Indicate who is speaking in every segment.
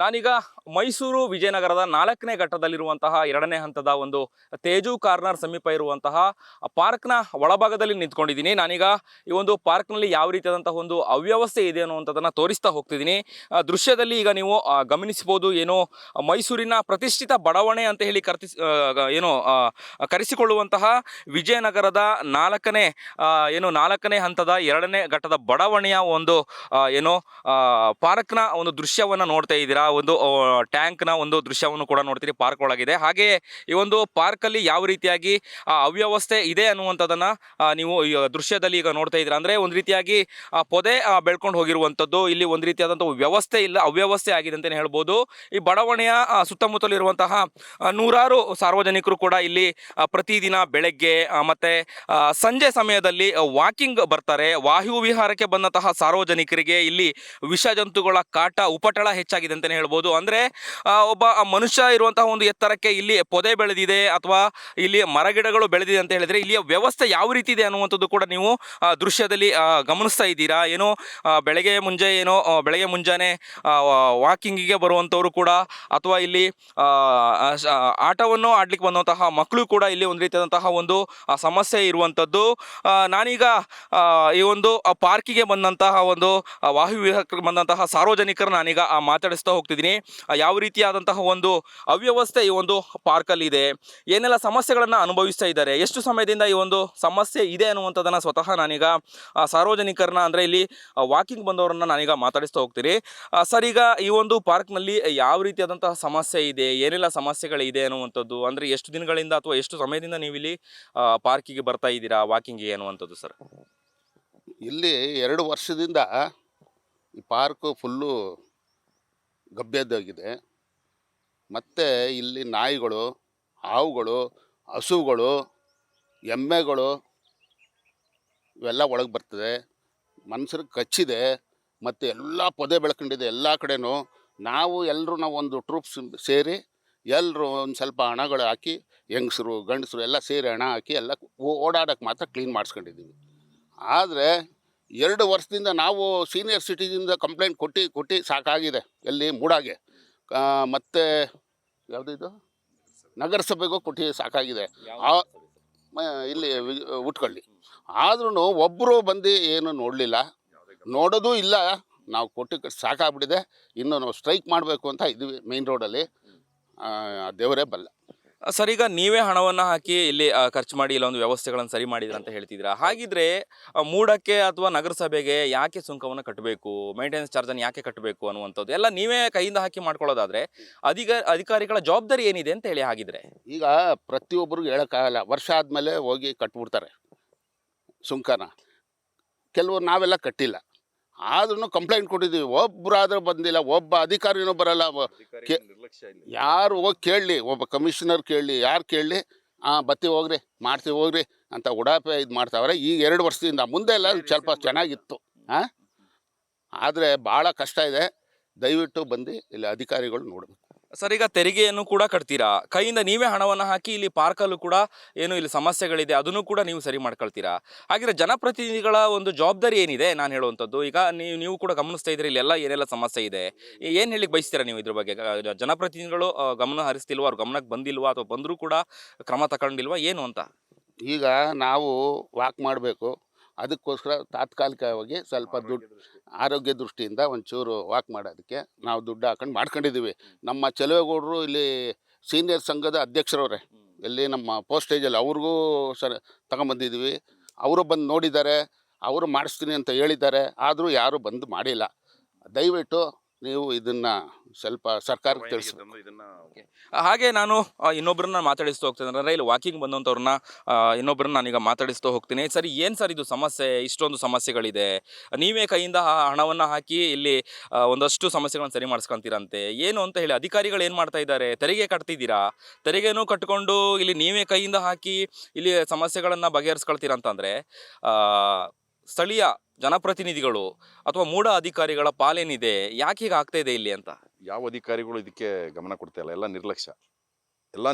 Speaker 1: ನಾನೀಗ ಮೈಸೂರು ವಿಜಯನಗರದ 4ನೇ ಘಟ್ಟದಲ್ಲಿರುವಂತಹ 2ನೇ ಹಂತದ ಒಂದು ತೇಜು ಕಾರ್ನರ್ ಸಮೀಪ ಇರುವಂತಹ ಪಾರ್ಕ್ನ ಒಳಭಾಗದಲ್ಲಿ ನಿಂತ್ಕೊಂಡಿದ್ದೀನಿ. ನಾನೀಗ ಈ ಒಂದು ಪಾರ್ಕ್ನಲ್ಲಿ ಯಾವ ರೀತಿಯಾದಂತಹ ಒಂದು ಅವ್ಯವಸ್ಥೆ ಇದೆ ಅನ್ನುವಂಥದ್ದನ್ನು ತೋರಿಸ್ತಾ ಹೋಗ್ತಿದ್ದೀನಿ. ದೃಶ್ಯದಲ್ಲಿ ಈಗ ನೀವು ಗಮನಿಸಬಹುದು, ಏನೋ ಮೈಸೂರಿನ ಪ್ರತಿಷ್ಠಿತ ಬಡಾವಣೆ ಅಂತ ಹೇಳಿ ಕರೆಸಿಕೊಳ್ಳುವಂತಹ ವಿಜಯನಗರದ 4ನೇ ಹಂತದ 2ನೇ ಘಟ್ಟದ ಬಡಾವಣೆಯ ಒಂದು ಪಾರ್ಕ್ನ ಒಂದು ದೃಶ್ಯವನ್ನು ನೋಡ್ತಾ ಇದ್ದೀರಾ. ಒಂದು ಟ್ಯಾಂಕ್ನ ಒಂದು ದೃಶ್ಯವನ್ನು ಕೂಡ ನೋಡ್ತೀರಿ ಪಾರ್ಕ್ ಒಳಗಿದೆ. ಹಾಗೆ ಈ ಒಂದು ಪಾರ್ಕಲ್ಲಿ ಯಾವ ರೀತಿಯಾಗಿ ಅವ್ಯವಸ್ಥೆ ಇದೆ ಅನ್ನುವಂಥದ್ದನ್ನು ನೀವು ಈ ದೃಶ್ಯದಲ್ಲಿ ಈಗ ನೋಡ್ತಾ ಇದ್ದೀರಾ. ಅಂದರೆ ಒಂದು ರೀತಿಯಾಗಿ ಪೊದೆ ಬೆಳ್ಕೊಂಡು ಹೋಗಿರುವಂಥದ್ದು, ಇಲ್ಲಿ ಒಂದು ರೀತಿಯಾದಂಥ ವ್ಯವಸ್ಥೆ ಇಲ್ಲ, ಅವ್ಯವಸ್ಥೆ ಆಗಿದೆ ಅಂತಲೇ ಹೇಳ್ಬೋದು. ಈ ಬಡಾವಣೆಯ ಸುತ್ತಮುತ್ತಲಿರುವಂತಹ ನೂರಾರು ಸಾರ್ವಜನಿಕರು ಕೂಡ ಇಲ್ಲಿ ಪ್ರತಿದಿನ ಬೆಳಗ್ಗೆ ಮತ್ತು ಸಂಜೆ ಸಮಯದಲ್ಲಿ ವಾಕಿಂಗ್ ಬರ್ತಾರೆ. ವಾಯು ವಿಹಾರಕ್ಕೆ ಬಂದಂತಹ ಸಾರ್ವಜನಿಕರಿಗೆ ಇಲ್ಲಿ ವಿಷ ಜಂತುಗಳ ಕಾಟ ಉಪಟಳ ಹೆಚ್ಚಾಗಿದೆ ಅಂತಲೇ ಹೇಳ್ಬೋದು. ಅಂದರೆ ಒಬ್ಬ ಮನುಷ್ಯ ಇರುವಂತಹ ಒಂದು ಎತ್ತರಕ್ಕೆ ಇಲ್ಲಿ ಪೊದೆ ಬೆಳೆದಿದೆ ಅಥವಾ ಇಲ್ಲಿ ಮರಗಿಡಗಳು ಬೆಳೆದಿದೆ ಅಂತ ಹೇಳಿದರೆ ಇಲ್ಲಿಯ ವ್ಯವಸ್ಥೆ ಯಾವ ರೀತಿ ಇದೆ ಅನ್ನುವಂಥದ್ದು ಕೂಡ ನೀವು ದೃಶ್ಯದಲ್ಲಿ ಗಮನಿಸ್ತಾ ಇದ್ದೀರಾ. ಬೆಳಗ್ಗೆ ಮುಂಜಾನೆ ವಾಕಿಂಗಿಗೆ ಬರುವಂಥವರು ಕೂಡ ಅಥವಾ ಇಲ್ಲಿ ಆಟವನ್ನು ಆಡ್ಲಿಕ್ಕೆ ಬಂದಂತಹ ಮಕ್ಕಳು ಕೂಡ ಇಲ್ಲಿ ಒಂದು ರೀತಿಯಾದಂತಹ ಒಂದು ಸಮಸ್ಯೆ ಇರುವಂಥದ್ದು. ನಾನೀಗ ಈ ಒಂದು ಪಾರ್ಕಿಗೆ ಬಂದಂತಹ ಒಂದು ವಾಯು ವಿಹಾರಕ್ಕೆ ಬಂದಂತಹ ಸಾರ್ವಜನಿಕರು ನಾನೀಗ ಮಾತಾಡಿಸ್ತಾ ಹೋಗ್ತಿದ್ದೀನಿ. ಯಾವ ರೀತಿಯಾದಂತಹ ಒಂದು ಅವ್ಯವಸ್ಥೆ ಈ ಒಂದು ಪಾರ್ಕಲ್ಲಿ ಇದೆ, ಏನೆಲ್ಲ ಸಮಸ್ಯೆಗಳನ್ನು ಅನುಭವಿಸ್ತಾ ಇದ್ದಾರೆ, ಎಷ್ಟು ಸಮಯದಿಂದ ಈ ಒಂದು ಸಮಸ್ಯೆ ಇದೆ ಅನ್ನುವಂಥದ್ದನ್ನು ಸ್ವತಃ ನಾನೀಗ ಸಾರ್ವಜನಿಕರನ್ನ ಅಂದರೆ ಇಲ್ಲಿ ವಾಕಿಂಗ್ ಬಂದವರನ್ನ ನಾನೀಗ ಮಾತಾಡಿಸ್ತಾ ಹೋಗ್ತೀನಿ. ಸರ್, ಈಗ ಈ ಒಂದು ಪಾರ್ಕ್ನಲ್ಲಿ ಯಾವ ರೀತಿಯಾದಂತಹ ಸಮಸ್ಯೆ ಇದೆ, ಏನೆಲ್ಲ ಸಮಸ್ಯೆಗಳಿದೆ ಅನ್ನುವಂಥದ್ದು, ಅಂದರೆ ಎಷ್ಟು ದಿನಗಳಿಂದ ಅಥವಾ ಎಷ್ಟು ಸಮಯದಿಂದ ನೀವು ಇಲ್ಲಿ ಪಾರ್ಕಿಗೆ ಬರ್ತಾ ಇದ್ದೀರಾ ವಾಕಿಂಗಿಗೆ ಅನ್ನುವಂಥದ್ದು ಸರ್?
Speaker 2: ಇಲ್ಲಿ 2 ವರ್ಷದಿಂದ ಈ ಪಾರ್ಕು ಫುಲ್ಲು ಗಬ್ಬೆದ್ದಾಗಿದೆ. ಮತ್ತು ಇಲ್ಲಿ ನಾಯಿಗಳು, ಹಾವುಗಳು, ಹಸುಗಳು, ಎಮ್ಮೆಗಳು ಇವೆಲ್ಲ ಒಳಗೆ ಬರ್ತದೆ. ಮನುಷ್ಯರಿಗೆ ಕಚ್ಚಿದೆ ಮತ್ತು ಎಲ್ಲ ಪೊದೆ ಬೆಳ್ಕೊಂಡಿದೆ ಎಲ್ಲ ಕಡೆನೂ. ನಾವು ಒಂದು ಟ್ರೂಪ್ಸ್ ಸೇರಿ ಎಲ್ಲರೂ ಒಂದು ಸ್ವಲ್ಪ ಹಣಗಳು ಹಾಕಿ, ಹೆಂಗಸರು ಗಂಡಸರು ಎಲ್ಲ ಸೇರಿ ಹಣ ಹಾಕಿ ಎಲ್ಲ ಓಡಾಡೋಕ್ಕೆ ಮಾತ್ರ ಕ್ಲೀನ್ ಮಾಡಿಸ್ಕೊಂಡಿದ್ದೀವಿ. ಆದರೆ 2 ವರ್ಷದಿಂದ ನಾವು ಸೀನಿಯರ್ ಸಿಟಿದಿಂದ ಕಂಪ್ಲೇಂಟ್ ಕೊಟ್ಟು ಸಾಕಾಗಿದೆ. ಎಲ್ಲಿ ಮೂಡಾಗೆ ಮತ್ತು ಯಾವುದಿದು ನಗರಸಭೆಗೂ ಕೊಟ್ಟು ಸಾಕಾಗಿದೆ. ಇಲ್ಲಿ ಉಟ್ಕೊಳ್ಳಿ. ಆದ್ರೂ ಒಬ್ಬರು ಬಂದು ಏನು ನೋಡಲಿಲ್ಲ, ನೋಡೋದೂ ಇಲ್ಲ. ನಾವು ಕೊಟ್ಟು ಸಾಕಾಗ್ಬಿಟ್ಟಿದೆ. ಇನ್ನು ನಾವು ಸ್ಟ್ರೈಕ್ ಮಾಡಬೇಕು ಅಂತ ಇದ್ದೀವಿ ಮೇನ್ ರೋಡಲ್ಲಿ. ದೇವರೇ ಬಲ್ಲ.
Speaker 1: ಸರ್, ಈಗ ನೀವೇ ಹಣವನ್ನು ಹಾಕಿ ಇಲ್ಲಿ ಖರ್ಚು ಮಾಡಿ ಇಲ್ಲ ಒಂದು ವ್ಯವಸ್ಥೆಗಳನ್ನು ಸರಿ ಮಾಡಿದ್ರೆ ಅಂತ ಹೇಳ್ತಿದ್ದೀರಾ. ಹಾಗಿದ್ರೆ ಮೂಡಕ್ಕೆ ಅಥವಾ ನಗರಸಭೆಗೆ ಯಾಕೆ ಸುಂಕವನ್ನು ಕಟ್ಟಬೇಕು, ಮೇಂಟೆನೆನ್ಸ್ ಚಾರ್ಜನ್ನು ಯಾಕೆ ಕಟ್ಟಬೇಕು ಅನ್ನುವಂಥದ್ದು ಎಲ್ಲ ನೀವೇ ಕೈಯಿಂದ ಹಾಕಿ ಮಾಡ್ಕೊಳ್ಳೋದಾದರೆ ಅಧಿಕಾರಿಗಳ ಜವಾಬ್ದಾರಿ ಏನಿದೆ ಅಂತ ಹೇಳಿ. ಹಾಗಿದ್ರೆ
Speaker 2: ಈಗ ಪ್ರತಿಯೊಬ್ಬರಿಗೂ ಹೇಳೋಕ್ಕಾಗಲ್ಲ. ವರ್ಷ ಆದಮೇಲೆ ಹೋಗಿ ಕಟ್ಬಿಡ್ತಾರೆ ಸುಂಕನ. ಕೆಲವರು ನಾವೆಲ್ಲ ಕಟ್ಟಿಲ್ಲ, ಆದ್ರೂ ಕಂಪ್ಲೇಂಟ್ ಕೊಟ್ಟಿದ್ದೀವಿ. ಒಬ್ಬರಾದ್ರೂ ಬಂದಿಲ್ಲ, ಒಬ್ಬ ಅಧಿಕಾರಿನೂ ಬರಲ್ಲ. ಯಾರು ಹೋಗಿ ಕೇಳಲಿ, ಒಬ್ಬ ಕಮಿಷನರ್ ಕೇಳಲಿ, ಯಾರು ಕೇಳಲಿ, ಬತ್ತಿ ಹೋಗ್ರಿ, ಮಾಡ್ತೀವಿ ಹೋಗ್ರಿ ಅಂತ ಉಡಾಪೆ ಇದು ಮಾಡ್ತಾವ್ರೆ. ಈಗ 2 ವರ್ಷದಿಂದ. ಮುಂದೆ ಎಲ್ಲ ಸ್ವಲ್ಪ ಚೆನ್ನಾಗಿತ್ತು. ಆದರೆ ಭಾಳ ಕಷ್ಟ ಇದೆ. ದಯವಿಟ್ಟು ಬಂದು ಇಲ್ಲಿ ಅಧಿಕಾರಿಗಳು ನೋಡಬೇಕು.
Speaker 1: ಸರ್, ಈಗ ತೆರಿಗೆಯನ್ನು ಕೂಡ ಕಟ್ತೀರಾ, ಕೈಯಿಂದ ನೀವೇ ಹಣವನ್ನು ಹಾಕಿ ಇಲ್ಲಿ ಪಾರ್ಕಲ್ಲೂ ಕೂಡ ಇಲ್ಲಿ ಸಮಸ್ಯೆಗಳಿದೆ ಅದನ್ನು ಕೂಡ ನೀವು ಸರಿ ಮಾಡ್ಕೊಳ್ತೀರಾ. ಹಾಗಿದ್ರೆ ಜನಪ್ರತಿನಿಧಿಗಳ ಒಂದು ಜವಾಬ್ದಾರಿ ಏನಿದೆ ನಾನು ಹೇಳುವಂಥದ್ದು? ಈಗ ನೀವು ಕೂಡ ಗಮನಿಸ್ತಾ ಇದ್ದೀರಿ ಇಲ್ಲೆಲ್ಲ ಏನೆಲ್ಲ ಸಮಸ್ಯೆ ಇದೆ, ಏನು ಹೇಳಿಕ್ಕೆ ಬಯಸ್ತೀರಾ ನೀವು ಇದ್ರ ಬಗ್ಗೆ? ಜನಪ್ರತಿನಿಧಿಗಳು ಗಮನ ಹರಿಸ್ತಿಲ್ವಾ, ಅವ್ರ ಗಮನಕ್ಕೆ ಬಂದಿಲ್ವಾ, ಅಥವಾ ಬಂದರೂ ಕೂಡ ಕ್ರಮ ತಗೊಂಡಿಲ್ವಾ ಏನು ಅಂತ?
Speaker 2: ಈಗ ನಾವು ವಾಕ್ ಮಾಡಬೇಕು, ಅದಕ್ಕೋಸ್ಕರ ತಾತ್ಕಾಲಿಕವಾಗಿ ಸ್ವಲ್ಪ ದುಡ್ಡು ಆರೋಗ್ಯ ದೃಷ್ಟಿಯಿಂದ ಒಂಚೂರು ವಾಕ್ ಮಾಡೋದಕ್ಕೆ ನಾವು ದುಡ್ಡು ಹಾಕೊಂಡು ಮಾಡ್ಕೊಂಡಿದ್ದೀವಿ. ನಮ್ಮ ಚೆಲುವೇಗೌಡರು ಇಲ್ಲಿ ಸೀನಿಯರ್ ಸಂಘದ ಅಧ್ಯಕ್ಷರವ್ರೆ, ಇಲ್ಲಿ ನಮ್ಮ ಪೋಸ್ಟೇಜಲ್ಲಿ ಅವ್ರಿಗೂ ತಗೊಂಬಂದಿದ್ದೀವಿ. ಅವರು ಬಂದು ನೋಡಿದ್ದಾರೆ, ಅವರು ಮಾಡಿಸ್ತೀನಿ ಅಂತ ಹೇಳಿದ್ದಾರೆ. ಆದರೂ ಯಾರೂ ಬಂದು ಮಾಡಿಲ್ಲ. ದಯವಿಟ್ಟು ನೀವು ಇದನ್ನು ಸ್ವಲ್ಪ ಸರ್ಕಾರಕ್ಕೆ ತಿಳಿಸ್ಬೇಕು.
Speaker 1: ಹಾಗೆ ನಾನು ಇನ್ನೊಬ್ಬರನ್ನ ಮಾತಾಡಿಸ್ತಾ ಹೋಗ್ತೀನಿ. ಅಂದರೆ ಇಲ್ಲಿ ವಾಕಿಂಗ್ ಬಂದಂಥವ್ರನ್ನ ಇನ್ನೊಬ್ಬರನ್ನ ನಾನೀಗ ಮಾತಾಡಿಸ್ತಾ ಹೋಗ್ತೀನಿ. ಸರಿ, ಏನು ಸರ್ ಇದು ಸಮಸ್ಯೆ, ಇಷ್ಟೊಂದು ಸಮಸ್ಯೆಗಳಿದೆ, ನೀವೇ ಕೈಯಿಂದ ಹಣವನ್ನು ಹಾಕಿ ಇಲ್ಲಿ ಒಂದಷ್ಟು ಸಮಸ್ಯೆಗಳನ್ನು ಸರಿ ಮಾಡಿಸ್ಕೊಂತೀರಂತೆ, ಏನು ಅಂತ ಹೇಳಿ ಅಧಿಕಾರಿಗಳು ಏನು ಮಾಡ್ತಾ ಇದ್ದಾರೆ? ತೆರಿಗೆ ಕಟ್ತಿದ್ದೀರಾ, ತೆರಿಗೆನೂ ಕಟ್ಕೊಂಡು ಇಲ್ಲಿ ನೀವೇ ಕೈಯಿಂದ ಹಾಕಿ ಇಲ್ಲಿ ಸಮಸ್ಯೆಗಳನ್ನು ಬಗೆಹರಿಸ್ಕೊಳ್ತೀರಾ ಅಂತಂದರೆ ಸ್ಥಳೀಯ ಜನಪ್ರತಿನಿಧಿಗಳು ಅಥವಾ ಮೂಢ ಅಧಿಕಾರಿಗಳ ಪಾಲೇನಿದೆ, ಯಾಕೆ ಹೀಗೆ ಆಗ್ತಾ ಇದೆ ಇಲ್ಲಿ ಅಂತ?
Speaker 3: ಯಾವ ಅಧಿಕಾರಿಗಳು ಇದಕ್ಕೆ ಗಮನ ಕೊಡ್ತಾ ಇಲ್ಲ, ಎಲ್ಲ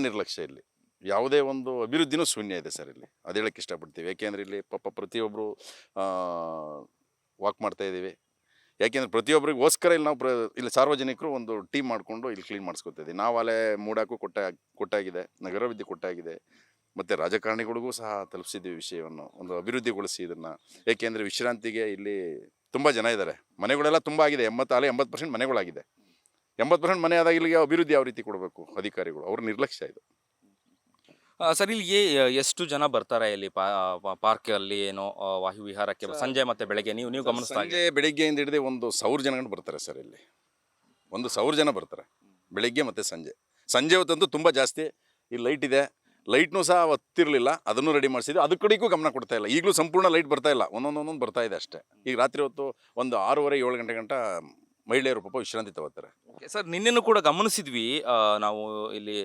Speaker 3: ನಿರ್ಲಕ್ಷ್ಯ. ಇಲ್ಲಿ ಯಾವುದೇ ಒಂದು ಅಭಿವೃದ್ಧಿನೂ ಶೂನ್ಯ ಇದೆ ಸರ್. ಇಲ್ಲಿ ಅದು ಹೇಳಕ್ಕೆ ಇಷ್ಟಪಡ್ತೀವಿ. ಯಾಕೆಂದರೆ ಇಲ್ಲಿ ಪಾಪ ಪ್ರತಿಯೊಬ್ಬರು ವಾಕ್ ಮಾಡ್ತಾ ಇದ್ದೀವಿ. ಯಾಕೆಂದರೆ ಪ್ರತಿಯೊಬ್ಬರಿಗೋಸ್ಕರ ಇಲ್ಲಿ ನಾವು ಇಲ್ಲಿ ಸಾರ್ವಜನಿಕರು ಒಂದು ಟೀಮ್ ಮಾಡಿಕೊಂಡು ಇಲ್ಲಿ ಕ್ಲೀನ್ ಮಾಡಿಸ್ಕೊತಿದ್ದೀವಿ. ನಾವು ಅಲ್ಲೇ ಮೂಡಾಕು ಕೊಟ್ಟಾಗಿದೆ, ನಗರಾಭಿವೃದ್ಧಿ ಕೊಟ್ಟಾಗಿದೆ, ಮತ್ತು ರಾಜಕಾರಣಿಗಳಿಗೂ ಸಹ ತಲುಪಿಸಿದ್ದೀವಿ ವಿಷಯವನ್ನು, ಒಂದು ಅಭಿವೃದ್ಧಿಗೊಳಿಸಿ ಇದನ್ನು. ಏಕೆಂದರೆ ವಿಶ್ರಾಂತಿಗೆ ಇಲ್ಲಿ ತುಂಬ ಜನ ಇದ್ದಾರೆ, ಮನೆಗಳೆಲ್ಲ ತುಂಬ ಆಗಿದೆ, 80% ಮನೆಗಳಾಗಿದೆ. 80% ಮನೆ ಆದಾಗ ಇಲ್ಲಿಗೆ ಅಭಿವೃದ್ಧಿ ಯಾವ ರೀತಿ ಕೊಡಬೇಕು ಅಧಿಕಾರಿಗಳು, ಅವ್ರ ನಿರ್ಲಕ್ಷ್ಯ ಇದು.
Speaker 1: ಸರ್ ಇಲ್ಲಿಗೆ ಎಷ್ಟು ಜನ ಬರ್ತಾರೆ ಇಲ್ಲಿ ಪಾರ್ಕಲ್ಲಿ ಏನೋ ವಾಯು ವಿಹಾರಕ್ಕೆ ಸಂಜೆ ಮತ್ತೆ ಬೆಳಗ್ಗೆ ನೀವು ಗಮನಿಸ್ತಾ
Speaker 3: ಸಂಜೆ ಬೆಳಿಗ್ಗೆಯಿಂದ ಹಿಡಿದು 1,000 ಜನಗಳು ಬರ್ತಾರೆ ಸರ್. ಇಲ್ಲಿ 1,000 ಜನ ಬರ್ತಾರೆ ಬೆಳಿಗ್ಗೆ ಮತ್ತು ಸಂಜೆ ಹೊತ್ತಂತೂ ತುಂಬ ಜಾಸ್ತಿ. ಇಲ್ಲಿ ಲೈಟ್ ಇದೆ, ಲೈಟ್ನೂ ಸಹ ಹೊತ್ತಿರಲಿಲ್ಲ, ಅದನ್ನು ರೆಡಿ ಮಾಡಿಸಿದ್ವಿ. ಅದ್ರ ಕಡೆಗೂ ಗಮನ ಕೊಡ್ತಾ ಇಲ್ಲ. ಈಗಲೂ ಸಂಪೂರ್ಣ ಲೈಟ್ ಬರ್ತಾ ಇಲ್ಲ, ಒಂದೊಂದು ಬರ್ತಾ ಇದೆ ಅಷ್ಟೇ. ಈಗ ರಾತ್ರಿ ಹೊತ್ತು ಒಂದು 6:30-7 ಗಂಟೆ ಗಂಟ ಮಹಿಳೆಯರು ಪಾಪ ವಿಶ್ರಾಂತಿ ತಗೋತಾರೆ.
Speaker 1: ಸರ್ ನಿನ್ನೆನೂ ಕೂಡ ಗಮನಿಸಿದ್ವಿ, ನಾವು ಇಲ್ಲಿ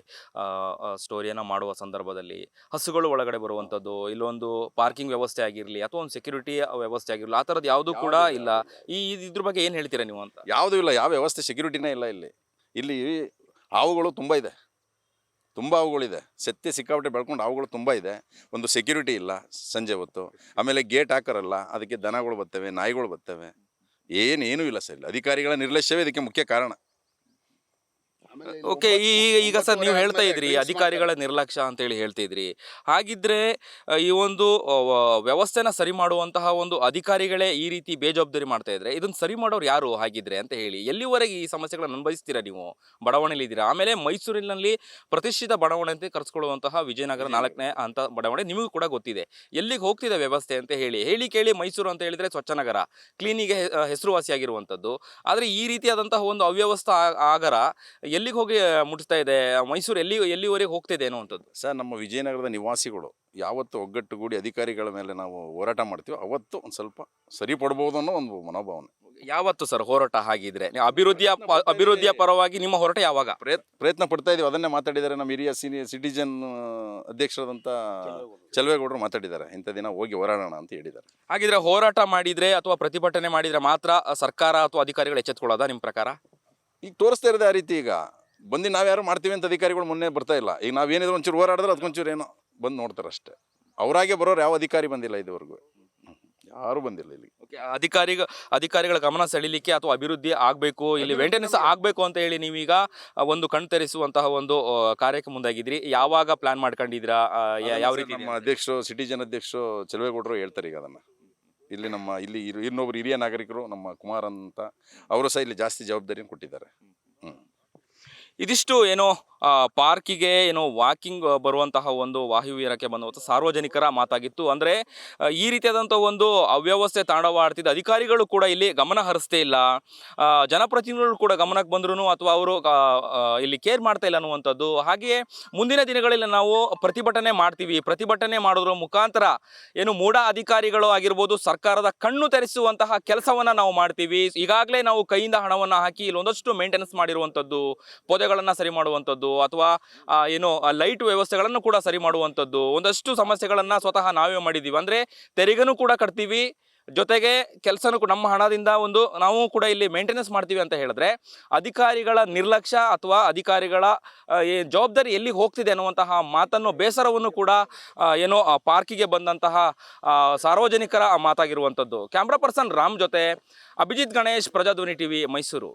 Speaker 1: ಸ್ಟೋರಿಯನ್ನು ಮಾಡುವ ಸಂದರ್ಭದಲ್ಲಿ ಹಸುಗಳು ಒಳಗಡೆ ಬರುವಂಥದ್ದು, ಇಲ್ಲೊಂದು ಪಾರ್ಕಿಂಗ್ ವ್ಯವಸ್ಥೆ ಆಗಿರಲಿ ಅಥವಾ ಒಂದು ಸೆಕ್ಯೂರಿಟಿ ವ್ಯವಸ್ಥೆ ಆಗಿರಲಿ, ಆ ಥರದ್ದು ಯಾವುದೂ ಕೂಡ ಇಲ್ಲ. ಇದ್ರ ಬಗ್ಗೆ ಏನು ಹೇಳ್ತೀರಾ ನೀವು ಅಂತ?
Speaker 3: ಯಾವುದೂ ಇಲ್ಲ, ಯಾವ ವ್ಯವಸ್ಥೆ ಸೆಕ್ಯೂರಿಟಿನೇ ಇಲ್ಲ ಇಲ್ಲಿ ಹಾವುಗಳು ತುಂಬ ಇದೆ, ತುಂಬ ಹಾವುಗಳಿದೆ. ಸಿಕ್ಕಾಪಟ್ಟೆ ಬೆಳ್ಕೊಂಡು ಹಾವುಗಳು ತುಂಬ ಇದೆ. ಒಂದು ಸೆಕ್ಯೂರಿಟಿ ಇಲ್ಲ ಸಂಜೆ ಹೊತ್ತು. ಆಮೇಲೆ ಗೇಟ್ ಹಾಕರಲ್ಲ, ಅದಕ್ಕೆ ದನಗಳು ಬರ್ತವೆ, ನಾಯಿಗಳು ಬರ್ತವೆ, ಏನೂ ಇಲ್ಲ ಸರ್. ಅಧಿಕಾರಿಗಳ ನಿರ್ಲಕ್ಷ್ಯವೇ ಇದಕ್ಕೆ ಮುಖ್ಯ ಕಾರಣ.
Speaker 1: ಓಕೆ, ಈಗ ಸರ್ ನೀವು ಹೇಳ್ತಾ ಇದ್ರಿ ಅಧಿಕಾರಿಗಳ ನಿರ್ಲಕ್ಷ್ಯ ಅಂತೇಳಿ ಹೇಳ್ತಿದ್ರಿ. ಹಾಗಿದ್ರೆ ಈ ಒಂದು ವ್ಯವಸ್ಥೆನ ಸರಿ ಮಾಡುವಂತಹ ಒಂದು ಅಧಿಕಾರಿಗಳೇ ಈ ರೀತಿ ಬೇಜವಾಬ್ದಾರಿ ಮಾಡ್ತಾ ಇದ್ರೆ ಇದನ್ನ ಸರಿ ಮಾಡೋರು ಯಾರು ಹಾಗಿದ್ರೆ ಅಂತ ಹೇಳಿ, ಎಲ್ಲಿವರೆಗೆ ಈ ಸಮಸ್ಯೆಗಳನ್ನು ಅನುಭವಿಸ್ತೀರಾ ನೀವು? ಬಡಾವಣೆಯಲ್ಲಿ ಇದ್ದೀರಾ, ಆಮೇಲೆ ಮೈಸೂರಿನಲ್ಲಿ ಪ್ರತಿಷ್ಠಿತ ಬಡಾವಣೆ ಅಂತ ಕರೆಸ್ಕೊಳ್ಳುವಂತಹ ವಿಜಯನಗರ 4ನೇ ಅಂತ ಬಡಾವಣೆ ನಿಮಗೂ ಕೂಡ ಗೊತ್ತಿದೆ. ಎಲ್ಲಿಗೆ ಹೋಗ್ತಿದೆ ವ್ಯವಸ್ಥೆ ಅಂತ ಹೇಳಿ ಕೇಳಿ ಮೈಸೂರು ಅಂತ ಹೇಳಿದ್ರೆ ಸ್ವಚ್ಛ ನಗರ, ಕ್ಲೀನಿಗೆ ಹೆಸರುವಾಸಿಯಾಗಿರುವಂಥದ್ದು. ಆದರೆ ಈ ರೀತಿಯಾದಂತಹ ಒಂದು ಅವ್ಯವಸ್ಥೆ ಆಗರ ಎಲ್ಲಿಗೆ ಹೋಗಿ ಮುಟ್ತಾ ಇದೆ? ಮೈಸೂರು ಎಲ್ಲಿವರೆಗೆ ಹೋಗ್ತಿದೆ ಅನ್ನುವಂಥದ್ದು.
Speaker 3: ಸರ್, ನಮ್ಮ ವಿಜಯನಗರದ ನಿವಾಸಿಗಳು ಯಾವತ್ತು ಒಗ್ಗಟ್ಟುಗೂಡಿ ಅಧಿಕಾರಿಗಳ ಮೇಲೆ ನಾವು ಹೋರಾಟ ಮಾಡ್ತೀವೋ ಅವತ್ತು ಒಂದು ಸ್ವಲ್ಪ ಸರಿಪಡ್ಬೋದು ಅನ್ನೋ ಒಂದು ಮನೋಭಾವನೆ.
Speaker 1: ಯಾವತ್ತು ಸರ್ ಹೋರಾಟ? ಹಾಗಿದ್ರೆ ಅಭಿವೃದ್ಧಿಯ ಪರವಾಗಿ ನಿಮ್ಮ ಹೋರಾಟ ಯಾವಾಗ?
Speaker 3: ಪ್ರಯತ್ನ ಪಡ್ತಾ ಇದೀವಿ. ಅದನ್ನೇ ಮಾತಾಡಿದ್ದಾರೆ ನಮ್ಮ ಹಿರಿಯ ಸಿಟಿಜನ್ ಅಧ್ಯಕ್ಷರಾದಂಥ ಚಲುವೇಗೌಡರು ಮಾತಾಡಿದ್ದಾರೆ. ಇಂಥ ದಿನ ಹೋಗಿ ಹೋರಾಡೋಣ ಅಂತ ಹೇಳಿದ್ದಾರೆ.
Speaker 1: ಹಾಗಿದ್ರೆ ಹೋರಾಟ ಮಾಡಿದ್ರೆ ಅಥವಾ ಪ್ರತಿಭಟನೆ ಮಾಡಿದ್ರೆ ಮಾತ್ರ ಸರ್ಕಾರ ಅಥವಾ ಅಧಿಕಾರಿಗಳು ಎಚ್ಚೆತ್ಕೊಳ್ಳೋದಾ ನಿಮ್ಮ ಪ್ರಕಾರ?
Speaker 3: ಈಗ ತೋರಿಸ್ತಾ ಇರೋದು ಆ ರೀತಿ. ಈಗ ಬಂದು ನಾವ್ಯಾರು ಮಾಡ್ತೀವಿ ಅಂತ ಅಧಿಕಾರಿಗಳು ಮುನ್ನೆ ಬರ್ತಾ ಇಲ್ಲ. ಈಗ ನಾವೇನಿದ್ರು ಒಂಚೂರು ಹೋರಾಡಿದ್ರೆ ಅದಕ್ಕೊಂಚೂರು ಏನೋ ಬಂದು ನೋಡ್ತಾರೆ ಅಷ್ಟೇ. ಅವರಾಗೆ ಬರೋರು ಯಾವ ಅಧಿಕಾರಿ ಬಂದಿಲ್ಲ ಇದುವರೆಗೂ, ಯಾರು ಬಂದಿಲ್ಲ ಇಲ್ಲಿ.
Speaker 1: ಅಧಿಕಾರಿಗಳ ಗಮನ ಸೆಳೀಲಿಕ್ಕೆ ಅಥವಾ ಅಭಿವೃದ್ಧಿ ಆಗಬೇಕು, ಇಲ್ಲಿ ಮೇಂಟೆನೆನ್ಸ್ ಆಗಬೇಕು ಅಂತ ಹೇಳಿ ನೀವೀಗ ಒಂದು ಕಣ್ತರಿಸುವಂತಹ ಒಂದು ಕಾರ್ಯಕ್ಕೆ ಮುಂದಾಗಿದ್ರಿ. ಯಾವಾಗ ಪ್ಲಾನ್ ಮಾಡ್ಕೊಂಡಿದ್ದೀರಾ? ಯಾವ ರೀತಿ?
Speaker 3: ನಮ್ಮ ಅಧ್ಯಕ್ಷರು, ಸಿಟಿಜನ್ ಅಧ್ಯಕ್ಷರು ಚಲುವೇಗೌಡರು ಹೇಳ್ತಾರೆ ಈಗ ಅದನ್ನು. ಇಲ್ಲಿ ಇನ್ನೊಬ್ರು ಹಿರಿಯ ನಾಗರಿಕರು ನಮ್ಮ ಕುಮಾರ್ ಅಂತ, ಅವರು ಸಹ ಇಲ್ಲಿ ಜಾಸ್ತಿ ಜವಾಬ್ದಾರಿಯನ್ನು ಕೊಟ್ಟಿದ್ದಾರೆ.
Speaker 1: ಇದಿಷ್ಟು ಏನೋ ಪಾರ್ಕಿಗೆ ಏನೋ ವಾಕಿಂಗ್ ಬರುವಂತಹ ಒಂದು ವಾಯುವಿಹಾರಕ್ಕೆ ಬಂದಂಥ ಸಾರ್ವಜನಿಕರ ಮಾತಾಗಿತ್ತು. ಅಂದರೆ ಈ ರೀತಿಯಾದಂಥ ಒಂದು ಅವ್ಯವಸ್ಥೆ ತಾಂಡವಾಡ್ತಿದ್ದ ಅಧಿಕಾರಿಗಳು ಕೂಡ ಇಲ್ಲಿ ಗಮನ ಹರಿಸ್ತೇ ಇಲ್ಲ, ಜನಪ್ರತಿನಿಧಿಗಳು ಕೂಡ ಗಮನಕ್ಕೆ ಬಂದ್ರು ಅಥವಾ ಅವರು ಇಲ್ಲಿ ಕೇರ್ ಮಾಡ್ತಾ ಇಲ್ಲ ಅನ್ನುವಂಥದ್ದು. ಹಾಗೆಯೇ ಮುಂದಿನ ದಿನಗಳಲ್ಲಿ ನಾವು ಪ್ರತಿಭಟನೆ ಮಾಡ್ತೀವಿ, ಪ್ರತಿಭಟನೆ ಮಾಡೋದ್ರ ಮುಖಾಂತರ ಏನು ಮೂಢ ಅಧಿಕಾರಿಗಳು ಆಗಿರ್ಬೋದು ಸರ್ಕಾರದ ಕಣ್ಣು ತೆರೆಸುವಂತಹ ಕೆಲಸವನ್ನು ನಾವು ಮಾಡ್ತೀವಿ. ಈಗಾಗಲೇ ನಾವು ಕೈಯಿಂದ ಹಣವನ್ನು ಹಾಕಿ ಇಲ್ಲಿ ಒಂದಷ್ಟು ಮೇಂಟೆನೆನ್ಸ್ ಮಾಡಿರುವಂಥದ್ದು, ಪೊದೆಗಳನ್ನು ಸರಿ ಮಾಡುವಂಥದ್ದು ಅಥವಾ ಏನು ಲೈಟ್ ವ್ಯವಸ್ಥೆಗಳನ್ನು ಕೂಡ ಸರಿ ಮಾಡುವಂಥದ್ದು, ಒಂದಷ್ಟು ಸಮಸ್ಯೆಗಳನ್ನು ಸ್ವತಃ ನಾವೇ ಮಾಡಿದ್ದೀವಿ. ಅಂದರೆ ತೆರಿಗೆನೂ ಕೂಡ ಕಟ್ತೀವಿ, ಜೊತೆಗೆ ಕೆಲಸನೂ ನಮ್ಮ ಹಣದಿಂದ ನಾವು ಕೂಡ ಇಲ್ಲಿ ಮೇಂಟೆನೆನ್ಸ್ ಮಾಡ್ತೀವಿ ಅಂತ ಹೇಳಿದ್ರೆ ಅಧಿಕಾರಿಗಳ ನಿರ್ಲಕ್ಷ್ಯ ಅಥವಾ ಅಧಿಕಾರಿಗಳ ಜವಾಬ್ದಾರಿ ಎಲ್ಲಿಗೆ ಹೋಗ್ತಿದೆ ಅನ್ನುವಂತಹ ಮಾತನ್ನು, ಬೇಸರವನ್ನು ಕೂಡ ಏನೋ ಪಾರ್ಕಿಗೆ ಬಂದಂತಹ ಸಾರ್ವಜನಿಕರ ಮಾತಾಗಿರುವಂಥದ್ದು. ಕ್ಯಾಮ್ರಾ ಪರ್ಸನ್ ರಾಮ್ ಜೊತೆ ಅಭಿಜಿತ್ ಗಣೇಶ್, ಪ್ರಜಾಧ್ವನಿ ಟಿವಿ, ಮೈಸೂರು.